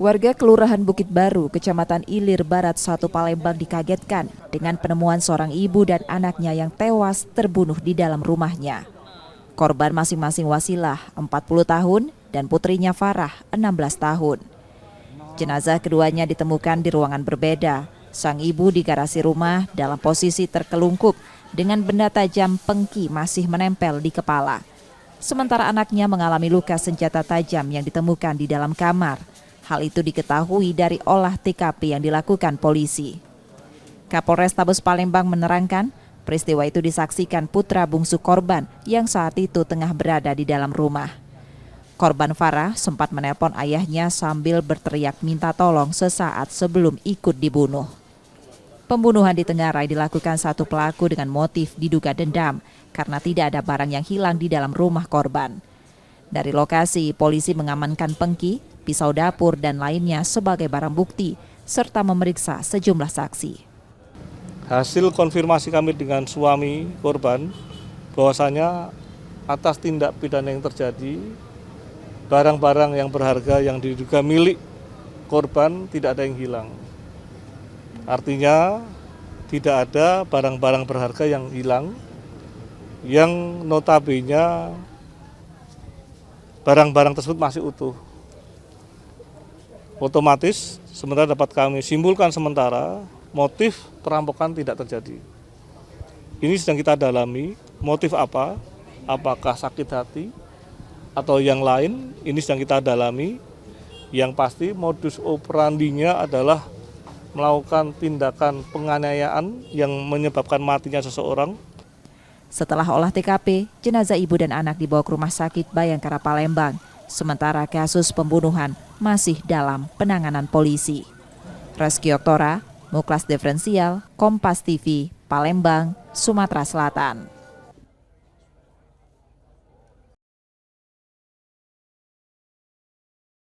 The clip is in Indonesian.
Warga Kelurahan Bukit Baru, Kecamatan Ilir Barat 1 Palembang dikagetkan dengan penemuan seorang ibu dan anaknya yang tewas terbunuh di dalam rumahnya. Korban masing-masing Wasilah 40 tahun dan putrinya Farah 16 tahun. Jenazah keduanya ditemukan di ruangan berbeda. Sang ibu di garasi rumah dalam posisi terkelungkup dengan benda tajam pengki masih menempel di kepala. Sementara anaknya mengalami luka senjata tajam yang ditemukan di dalam kamar. Hal itu diketahui dari olah TKP yang dilakukan polisi. Kapolrestabes Palembang menerangkan, peristiwa itu disaksikan putra bungsu korban yang saat itu tengah berada di dalam rumah. Korban Farah sempat menelpon ayahnya sambil berteriak minta tolong sesaat sebelum ikut dibunuh. Pembunuhan di Tenggarai dilakukan satu pelaku dengan motif diduga dendam karena tidak ada barang yang hilang di dalam rumah korban. Dari lokasi, polisi mengamankan pengki, pisau dapur dan lainnya sebagai barang bukti, serta memeriksa sejumlah saksi. Hasil konfirmasi kami dengan suami korban, bahwasanya atas tindak pidana yang terjadi, barang-barang yang berharga yang diduga milik korban tidak ada yang hilang. Artinya tidak ada barang-barang berharga yang hilang, yang notabene barang-barang tersebut masih utuh. Otomatis sementara dapat kami simpulkan sementara motif perampokan tidak terjadi. Ini sedang kita dalami, motif apa? Apakah sakit hati atau yang lain? Ini sedang kita dalami. Yang pasti modus operandinya adalah melakukan tindakan penganiayaan yang menyebabkan matinya seseorang. Setelah olah TKP, jenazah ibu dan anak dibawa ke Rumah Sakit Bayangkara Palembang. Sementara kasus pembunuhan masih dalam penanganan polisi. Reski Oktora, Muklas Diferensial, Kompas TV, Palembang, Sumatera Selatan.